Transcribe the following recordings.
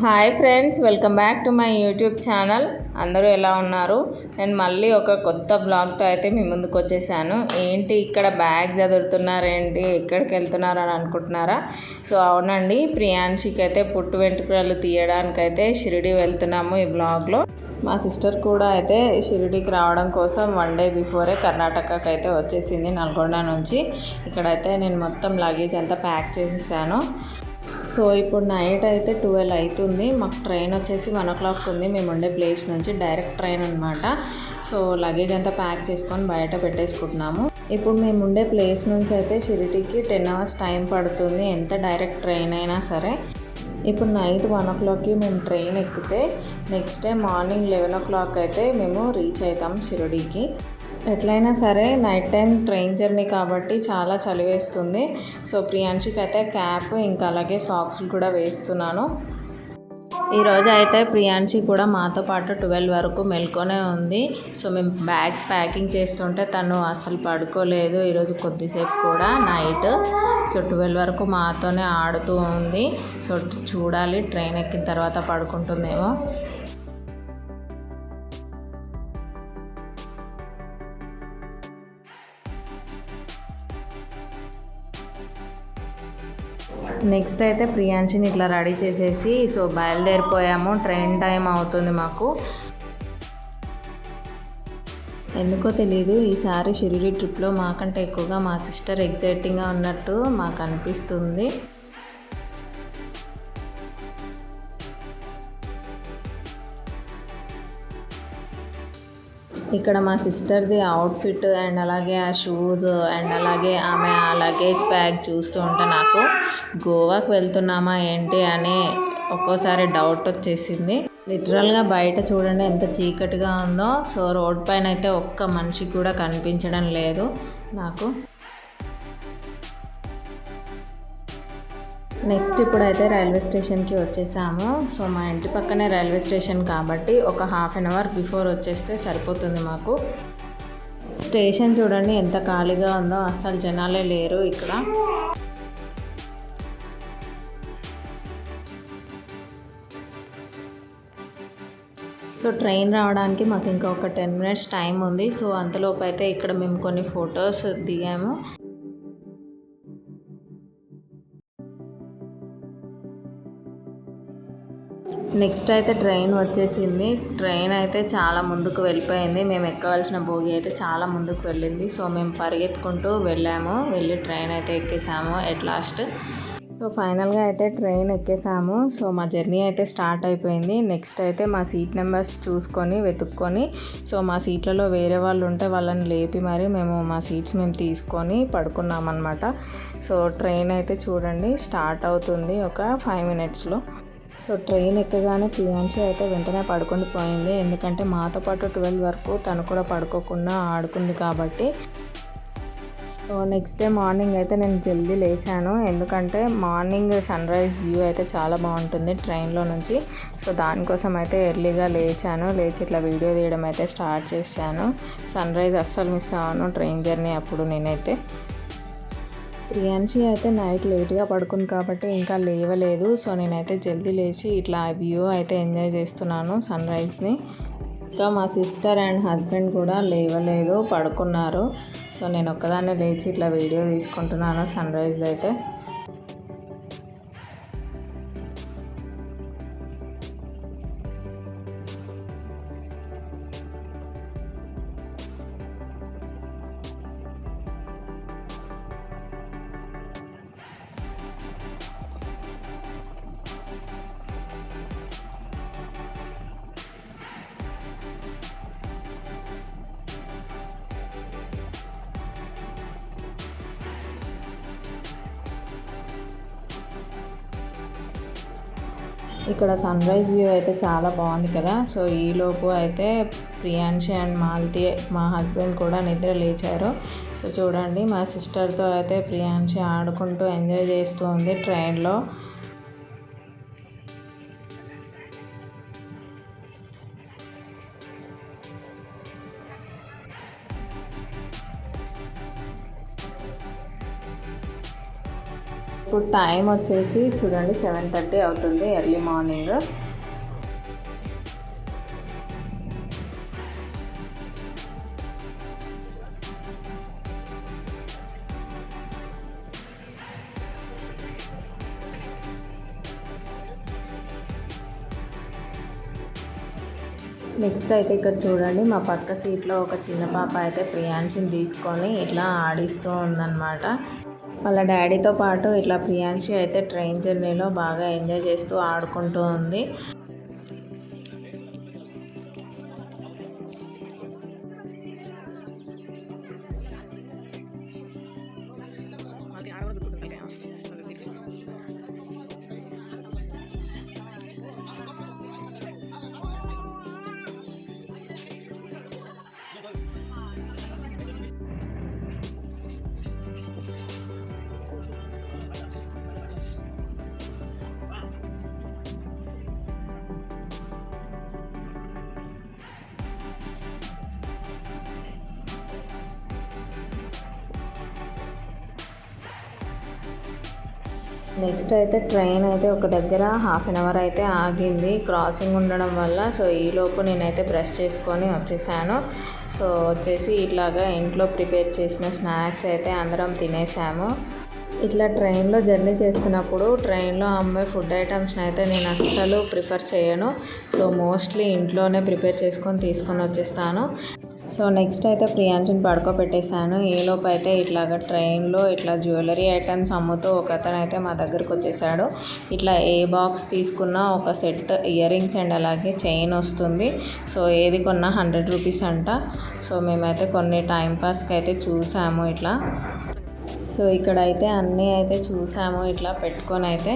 Hi friends, welcome back to my YouTube channel. అందరూ ఎలా ఉన్నారు? నేను మళ్ళీ ఒక కొత్త బ్లాగ్తో అయితే మీ ముందుకు వచ్చేసాను. ఏంటి ఇక్కడ బ్యాగ్ చదువుతున్నారేంటి, ఎక్కడికి వెళ్తున్నారు అని అనుకుంటున్నారా? సో అవునండి, ప్రియాంశికి అయితే పుట్టు వెంట్రుకలు తీయడానికైతే షిరిడి వెళ్తున్నాము. ఈ బ్లాగ్లో మా సిస్టర్ కూడా అయితే షిరిడికి రావడం కోసం 1 డే బిఫోరే కర్ణాటకకి అయితే వచ్చేసింది నల్గొండ నుంచి. ఇక్కడైతే నేను మొత్తం లగేజ్ అంతా ప్యాక్ చేసేసాను. సో ఇప్పుడు నైట్ అయితే 12 అవుతుంది. మాకు ట్రైన్ వచ్చేసి 1 o'clock ఉంది. మేము ఉండే ప్లేస్ నుంచి డైరెక్ట్ ట్రైన్ అనమాట. సో లగేజ్ అంతా ప్యాక్ చేసుకొని బయట పెట్టేసుకుంటున్నాము. ఇప్పుడు మేము ఉండే ప్లేస్ నుంచి అయితే షిరిడికి 10 hours టైం పడుతుంది, ఎంత డైరెక్ట్ ట్రైన్ అయినా సరే. ఇప్పుడు నైట్ 1 o'clockకి మేము ట్రైన్ ఎక్కితే నెక్స్ట్ డే మార్నింగ్ 11 o'clock అయితే మేము రీచ్ అవుతాం షిరిడికి. ఎట్లయినా సరే నైట్ టైం ట్రైన్ జర్నీ కాబట్టి చాలా చలి వేస్తుంది. సో ప్రియాంశికి అయితే క్యాప్ ఇంకా అలాగే సాక్స్లు కూడా వేస్తున్నాను. ఈరోజు అయితే ప్రియాంశి కూడా మాతో పాటు 12 వరకు మెల్కొనే ఉంది. సో మేము బ్యాగ్స్ ప్యాకింగ్ చేస్తుంటే తను అసలు పడుకోలేదు ఈరోజు కొద్దిసేపు కూడా నైట్. సో 12 వరకు మాతోనే ఆడుతూ ఉంది. సో చూడాలి ట్రైన్ ఎక్కిన తర్వాత పడుకుంటుందేమో. నెక్స్ట్ అయితే ప్రియాంశిని ఇట్లా రెడీ చేసేసి సో బయలుదేరిపోయాము. ట్రైన్ టైం అవుతుంది మాకు. ఎందుకో తెలీదు, ఈసారి షిరిడి ట్రిప్లో మాకంటే ఎక్కువగా మా సిస్టర్ ఎగ్జైటింగ్గా ఉన్నట్టు మాకు అనిపిస్తుంది. ఇక్కడ మా సిస్టర్ది అవుట్ఫిట్ అండ్ అలాగే ఆ షూస్ అండ్ అలాగే ఆమె ఆ లగేజ్ బ్యాగ్ చూస్తూ ఉంటే నాకు గోవాకి వెళ్తున్నామా ఏంటి అని ఒక్కోసారి డౌట్ వచ్చేసింది. లిటరల్గా బయట చూడండి ఎంత చీకటిగా ఉందో. సో రోడ్ పైన అయితే ఒక్క మనిషి కూడా కనిపించడం లేదు నాకు. నెక్స్ట్ ఇప్పుడైతే రైల్వే స్టేషన్కి వచ్చేసాము. సో మా ఇంటి పక్కనే రైల్వే స్టేషన్ కాబట్టి ఒక 1/2 hour బిఫోర్ వచ్చేస్తే సరిపోతుంది మాకు. స్టేషన్ చూడండి ఎంత ఖాళీగా ఉందో, అస్సలు జనాలే లేరు ఇక్కడ. సో ట్రైన్ రావడానికి మాకు ఇంకా ఒక 10 minutes టైం ఉంది. సో అంతలోపు అయితే ఇక్కడ మేము కొన్ని ఫొటోస్ దిగాము. నెక్స్ట్ అయితే ట్రైన్ వచ్చేసింది. ట్రైన్ అయితే చాలా ముందుకు వెళ్ళిపోయింది. మేము ఎక్కవలసిన బోగి అయితే చాలా ముందుకు వెళ్ళింది. సో మేము పరిగెత్తుకుంటూ వెళ్ళి ట్రైన్ అయితే ఎక్కేసాము ఎట్ లాస్ట్. సో ఫైనల్గా అయితే ట్రైన్ ఎక్కేసాము. సో మా జర్నీ అయితే స్టార్ట్ అయిపోయింది. నెక్స్ట్ అయితే మా సీట్ నెంబర్స్ చూసుకొని వెతుక్కొని సో మా సీట్లలో వేరే వాళ్ళు ఉంటే వాళ్ళని లేపి మరి మా సీట్స్ మేము తీసుకొని పడుకున్నాం అన్నమాట. సో ట్రైన్ అయితే చూడండి స్టార్ట్ అవుతుంది ఒక 5 minutesలో. సో ట్రైన్ ఎక్కగానే ప్రియాంశి అయితే వెంటనే పడుకొని పోయింది. ఎందుకంటే మాతో పాటు 12 వరకు తను కూడా పడుకోకుండా ఆడుకుంది కాబట్టి. సో నెక్స్ట్ డే మార్నింగ్ అయితే నేను జల్దీ లేచాను. ఎందుకంటే మార్నింగ్ సన్ రైజ్ వ్యూ అయితే చాలా బాగుంటుంది ట్రైన్లో నుంచి. సో దానికోసం అయితే ఎర్లీగా లేచి ఇట్లా వీడియో తీయడం అయితే స్టార్ట్ చేశాను. సన్ రైజ్ అస్సలు మిస్ అవ్వను ట్రైన్ జర్నీ అప్పుడు నేనైతే. ప్రియాంశి అయితే నైట్ లేట్గా పడుకుంది కాబట్టి ఇంకా లేవలేదు. సో నేనైతే జల్దీ లేచి ఇట్లా వ్యూ అయితే ఎంజాయ్ చేస్తున్నాను సన్ రైజ్ని. ఇంకా మా సిస్టర్ అండ్ హస్బెండ్ కూడా లేవలేదు, పడుకున్నారు. సో నేను ఒక్కదాన్నే లేచి ఇట్లా వీడియో తీసుకుంటున్నాను సన్ రైజ్ అయితే. ఇక్కడ సన్ రైజ్ వ్యూ అయితే చాలా బాగుంది కదా. సో ఈలోపు అయితే ప్రియాంశి అండ్ మాలతి మా హస్బెండ్ కూడా నిద్ర లేచారు. సో చూడండి మా సిస్టర్తో అయితే ప్రియాంశి ఆడుకుంటూ ఎంజాయ్ చేస్తూ ఉంది ట్రైన్లో. ఇప్పుడు టైం వచ్చేసి చూడండి 7:30 అవుతుంది, ఎర్లీ మార్నింగ్. నెక్స్ట్ అయితే ఇక్కడ చూడండి, మా పక్క సీట్లో ఒక చిన్న పాప అయితే ప్రియాంశిని తీసుకొని ఇట్లా ఆడిస్తూ ఉందన్నమాట. వాళ్ళ డాడీతో పాటు ఇట్లా ప్రియాంశి అయితే ట్రైన్ జర్నీలో బాగా ఎంజాయ్ చేస్తూ ఆడుకుంటూ ఉంది. నెక్స్ట్ అయితే ట్రైన్ అయితే ఒక దగ్గర 1/2 అవర్ అయితే ఆగింది, క్రాసింగ్ ఉండడం వల్ల. సో ఈలోపు నేనైతే బ్రష్ చేసుకొని వచ్చేసాను. సో వచ్చేసి ఇట్లాగా ఇంట్లో ప్రిపేర్ చేసిన స్నాక్స్ అయితే అందరం తినేసాము. ఇట్లా ట్రైన్లో జర్నీ చేస్తున్నప్పుడు ట్రైన్లో అమ్మే ఫుడ్ ఐటమ్స్ని అయితే నేను అస్సలు ప్రిఫర్ చేయను. సో మోస్ట్లీ ఇంట్లోనే ప్రిపేర్ చేసుకొని తీసుకొని వచ్చేస్తాను. సో నెక్స్ట్ అయితే ప్రియాంశిని పడుకోబెట్టేశాను. ఈలోపు అయితే ఇట్లాగ ట్రైన్లో ఇట్లా జ్యువెలరీ ఐటమ్స్ అమ్ముతూ ఒక అతను అయితే మా దగ్గరకు వచ్చేసాడు. ఇట్లా ఏ బాక్స్ తీసుకున్నా ఒక సెట్ ఇయర్ రింగ్స్ అండ్ అలాగే చైన్ వస్తుంది. సో ఏది కొన్నా 100 రూపీస్ అంట. సో మేమైతే కొన్ని టైంపాస్కి అయితే చూసాము ఇట్లా. సో ఇక్కడైతే అన్నీ అయితే చూసాము ఇట్లా పెట్టుకొని అయితే,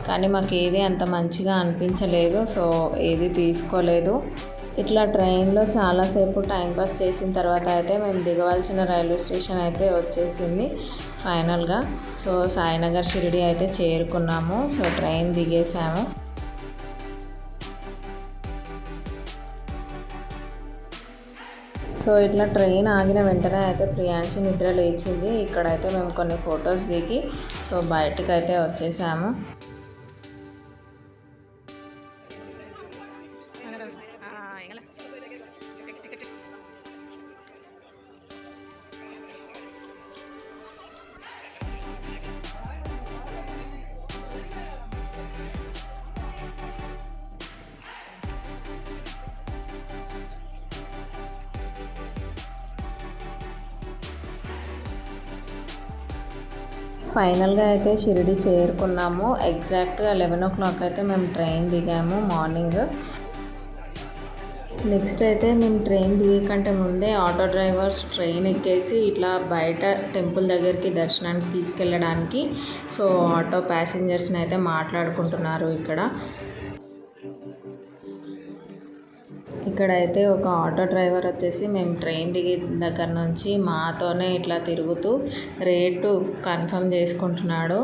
కానీ మాకు ఏది అంత మంచిగా అనిపించలేదు. సో ఏది తీసుకోలేదు. ఇట్లా ట్రైన్లో చాలాసేపు టైంపాస్ చేసిన తర్వాత అయితే మేము దిగవలసిన రైల్వే స్టేషన్ అయితే వచ్చేసింది ఫైనల్గా. సో సాయినగర్ షిరిడి అయితే చేరుకున్నాము. సో ట్రైన్ దిగేసాము. సో ఇట్లా ట్రైన్ ఆగిన వెంటనే అయితే ప్రియాంశి నిద్ర లేచింది. ఇక్కడైతే మేము కొన్ని ఫొటోస్ దిగి సో బయటకు అయితే వచ్చేసాము. ఫైనల్గా అయితే షిరిడి చేరుకున్నాము. ఎగ్జాక్ట్గా 11 o'clock అయితే మేము ట్రైన్ దిగాము మార్నింగ్. నెక్స్ట్ అయితే మేము ట్రైన్ దిగే కంటే ముందే ఆటో డ్రైవర్స్ ట్రైన్ ఎక్కేసి ఇట్లా బయట టెంపుల్ దగ్గరికి దర్శనానికి తీసుకెళ్ళడానికి సో ఆటో ప్యాసింజర్స్ని అయితే మాట్లాడుకుంటున్నారు ఇక్కడ. ఇక్కడైతే ఒక ఆటో డ్రైవర్ వచ్చేసి మేము ట్రైన్ దిగే దగ్గర నుంచి మాతోనే ఇట్లా తిరుగుతూ రేటు కన్ఫర్మ్ చేసుకుంటున్నాడు.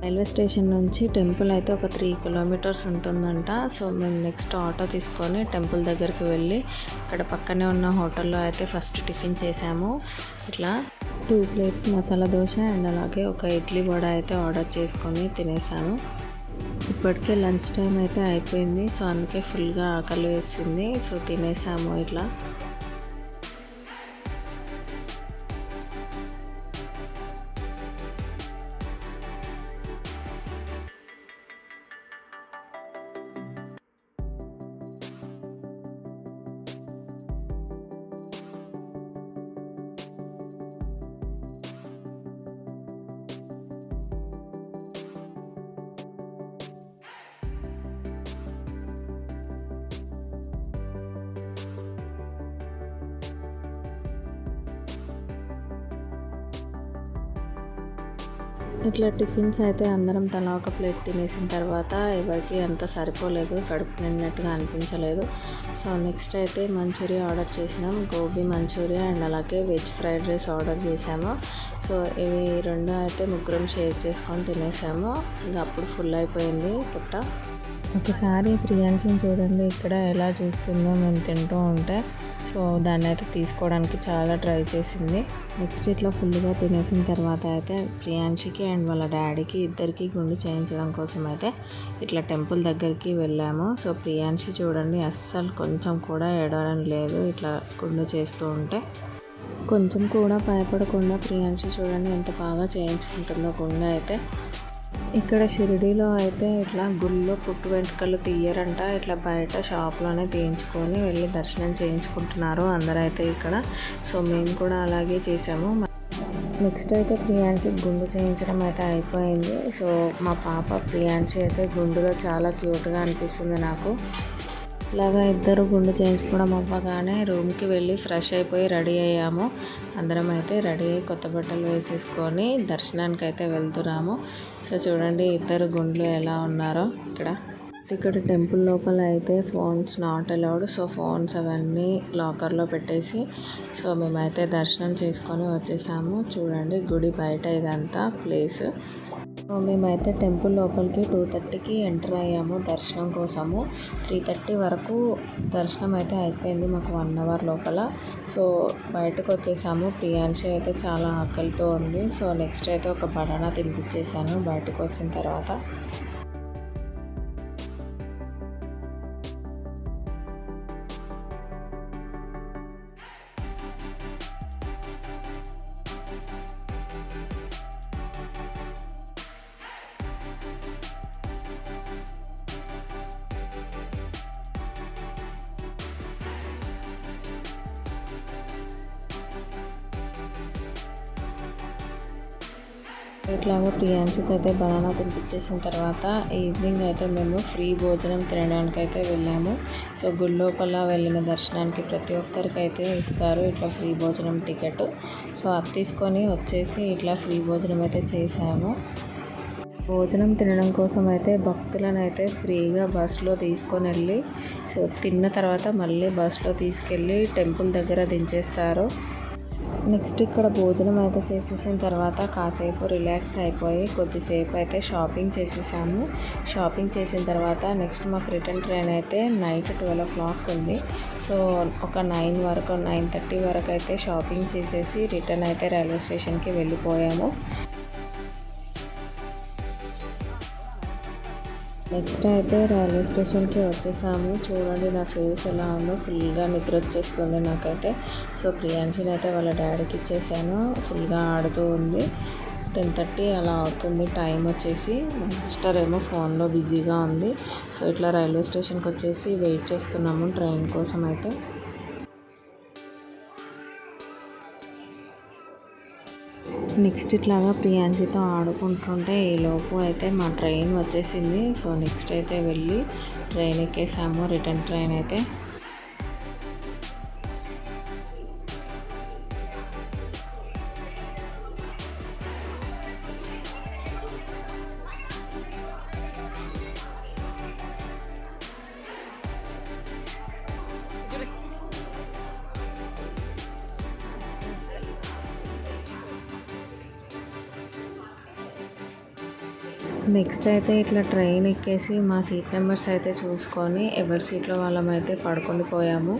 రైల్వే స్టేషన్ నుంచి టెంపుల్ అయితే ఒక 3 kilometers ఉంటుందంట. సో మేము నెక్స్ట్ ఆటో తీసుకొని టెంపుల్ దగ్గరికి వెళ్ళి ఇక్కడ పక్కనే ఉన్న హోటల్లో అయితే ఫస్ట్ టిఫిన్ చేసాము. ఇట్లా 2 plates మసాలా దోశ అండ్ అలాగే ఒక ఇడ్లీ వడ అయితే ఆర్డర్ చేసుకొని తినేసాను. ఇప్పటికే లంచ్ టైం అయితే అయిపోయింది. సో అందుకే ఫుల్గా ఆకలి వేసింది. సో తినేసాము ఇట్లా. ఇట్లా టిఫిన్స్ అయితే అందరం తలా ఒక ప్లేట్ తినేసిన తర్వాత ఎవరికి అంత సరిపోలేదు, కడుపు నిండినట్టుగా అనిపించలేదు. సో నెక్స్ట్ అయితే మంచూరియా ఆర్డర్ చేసినాం, గోబీ మంచూరియా అండ్ అలాగే వెజ్ ఫ్రైడ్ రైస్ ఆర్డర్ చేసాము. సో ఇవి రెండు అయితే ముగ్గురం షేర్ చేసుకొని తినేసాము. ఇంకా అప్పుడు ఫుల్ అయిపోయింది పుట్ట. ఒకసారి ప్రియాంశని చూడండి ఇక్కడ ఎలా చూస్తుందో మేము తింటూ ఉంటే. సో దాన్ని అయితే తీసుకోవడానికి చాలా ట్రై చేసింది. నెక్స్ట్ ఇట్లా ఫుల్గా తినేసిన తర్వాత అయితే ప్రియాంశికి అండ్ వాళ్ళ డాడీకి ఇద్దరికి గుండు చేయించడం కోసం అయితే ఇట్లా టెంపుల్ దగ్గరికి వెళ్ళాము. సో ప్రియాంశి చూడండి అస్సలు కొంచెం కూడా ఏడవడం లేదు ఇట్లా గుండు చేస్తూ ఉంటే. కొంచెం కూడా భయపడకుండా ప్రియాంశి చూడండి ఎంత బాగా చేయించుకుంటుందో గుండు అయితే. ఇక్కడ షిరిడీలో అయితే ఇట్లా గుళ్ళో పుట్టు వెంట్రుకలు తీయరంట, ఇట్లా బయట షాప్లోనే తీయించుకొని వెళ్ళి దర్శనం చేయించుకుంటున్నారు అందరైతే ఇక్కడ. సో మేము కూడా అలాగే చేసాము. నెక్స్ట్ అయితే ప్రియాంశి గుండు చేయించడం అయితే అయిపోయింది. సో మా పాప ప్రియాంశి అయితే గుండులో చాలా క్యూట్గా అనిపిస్తుంది నాకు. ఇలాగా ఇద్దరు గుండు చేయించుకోవడం అవ్వగానే రూమ్కి వెళ్ళి ఫ్రెష్ అయిపోయి రెడీ అయ్యాము. అందరం అయితే రెడీ అయ్యి కొత్త బట్టలు వేసేసుకొని దర్శనానికి అయితే వెళ్తున్నాము. సో చూడండి ఇద్దరు గుండ్లు ఎలా ఉన్నారో ఇక్కడ టెంపుల్ లోపల అయితే phones not allowed. So phones అవన్నీ లాకర్లో పెట్టేసి సో మేమైతే దర్శనం చేసుకొని వచ్చేసాము. చూడండి గుడి బయట ఇదంతా ప్లేస్. మేమైతే టెంపుల్ లోపలికి 2:30కి ఎంటర్ అయ్యాము దర్శనం కోసము. 3:30 వరకు దర్శనం అయితే అయిపోయింది మాకు 1 అవర్ లోపల. సో బయటకు వచ్చేసాము. ప్రియాంశి అయితే చాలా ఆకలితో ఉంది. సో నెక్స్ట్ అయితే ఒక బనానా తినిపించేసాను బయటకు వచ్చిన తర్వాత. ఇట్లాగా ప్రియాంశికి అయితే బనానా తినిపించేసిన తర్వాత ఈవినింగ్ అయితే మేము ఫ్రీ భోజనం తినడానికి అయితే వెళ్ళాము. సో గుడి లోపల వెళ్ళిన దర్శనానికి ప్రతి ఒక్కరికి అయితే ఇస్తారు ఇట్లా ఫ్రీ భోజనం టికెట్. సో అది తీసుకొని వచ్చేసి ఇట్లా ఫ్రీ భోజనం అయితే చేసాము. భోజనం తినడం కోసం అయితే భక్తులను అయితే ఫ్రీగా బస్సులో తీసుకొని వెళ్ళి సో తిన్న తర్వాత మళ్ళీ బస్సులో తీసుకెళ్ళి టెంపుల్ దగ్గర దించేస్తారు. నెక్స్ట్ ఇక్కడ భోజనం అయితే చేసేసిన తర్వాత కాసేపు రిలాక్స్ అయిపోయి కొద్దిసేపు అయితే షాపింగ్ చేసేసాము. షాపింగ్ చేసిన తర్వాత నెక్స్ట్ మాకు రిటర్న్ ట్రైన్ అయితే నైట్ 12 o'clock ఉంది. సో ఒక 9:30 వరకు అయితే షాపింగ్ చేసేసి రిటర్న్ అయితే రైల్వే స్టేషన్కి వెళ్ళిపోయాము. నెక్స్ట్ అయితే రైల్వే స్టేషన్కి వచ్చేసాము. చూడండి నా ఫేస్ ఎలా ఉందో, ఫుల్గా నిద్ర వచ్చేస్తుంది నాకైతే. సో ప్రియాంశిని అయితే వాళ్ళ డాడీకి ఇచ్చేసాను, ఫుల్గా ఆడుతూ ఉంది. 10:30 అలా అవుతుంది టైం వచ్చేసి. మా సిస్టర్ ఏమో ఫోన్లో బిజీగా ఉంది. సో ఇట్లా రైల్వే స్టేషన్కి వచ్చేసి వెయిట్ చేస్తున్నాము ట్రైన్ కోసం అయితే. నెక్స్ట్ ఇట్లాగా ప్రియాంశితో ఆడుకుంటుంటే ఈలోపు అయితే మా ట్రైన్ వచ్చేసింది. సో నెక్స్ట్ అయితే వెళ్ళి ట్రైన్ ఎక్కేసాము, రిటర్న్ ట్రైన్ అయితే. నెక్స్ట్ అయితే ఇట్లా ట్రైన్ ఎక్కేసి మా సీట్ నెంబర్స్ అయితే చూసుకొని ఎవరి సీట్లో వాళ్ళమైతే పడుకొని పోయాము.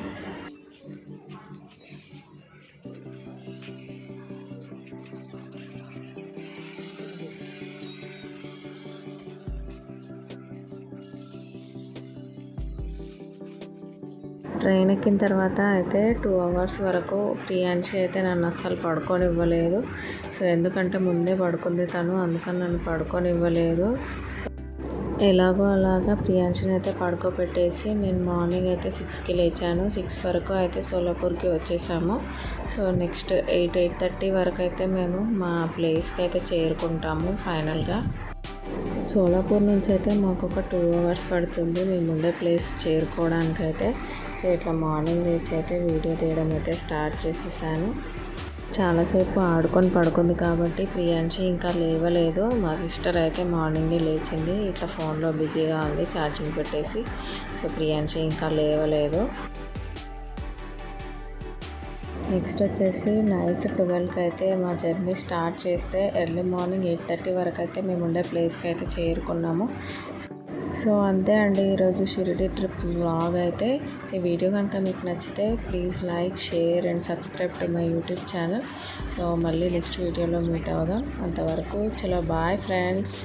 ట్రైన్ ఎక్కిన తర్వాత అయితే 2 hours వరకు ప్రియాంశి అయితే నన్ను అస్సలు పడుకోనివ్వలేదు. సో ఎందుకంటే ముందే పడుకుంది తను, అందుకని నన్ను పడుకోనివ్వలేదు. సో ఎలాగో అలాగా ప్రియాంశిని అయితే పడుకోబెట్టేసి నేను మార్నింగ్ అయితే 6కి లేచాను. 6 వరకు అయితే సోలాపూర్కి వచ్చేసాము. సో నెక్స్ట్ 8:30 వరకు అయితే మేము మా ప్లేస్కి అయితే చేరుకుంటాము ఫైనల్గా. సోలాపూర్ నుంచి అయితే మాకు ఒక 2 hours పడుతుంది మేము ఉండే ప్లేస్ చేరుకోవడానికి అయితే. సో ఇట్లా మార్నింగ్ లేచి అయితే వీడియో తీయడం అయితే స్టార్ట్ చేసేసాను. చాలాసేపు ఆడుకొని పడుకుంది కాబట్టి ప్రియాంశి ఇంకా లేవలేదు. మా సిస్టర్ అయితే మార్నింగే లేచింది. ఇట్లా ఫోన్లో బిజీగా ఉంది ఛార్జింగ్ పెట్టేసి. సో ప్రియాంశి ఇంకా లేవలేదు. నెక్స్ట్ వచ్చేసి నైట్ 12కి అయితే మా జర్నీ స్టార్ట్ చేస్తే ఎర్లీ మార్నింగ్ 8:30 వరకు అయితే మేము ఉండే ప్లేస్కి అయితే చేరుకున్నాము. సో అంతే అండి ఈరోజు షిరిడి ట్రిప్ వ్లాగ్ అయితే. ఈ వీడియో కనుక మీకు నచ్చితే please like, share and subscribe to my YouTube channel. So మళ్ళీ నెక్స్ట్ వీడియోలో మీట్ అవుదాం. అంతవరకు చలో బాయ్ ఫ్రెండ్స్.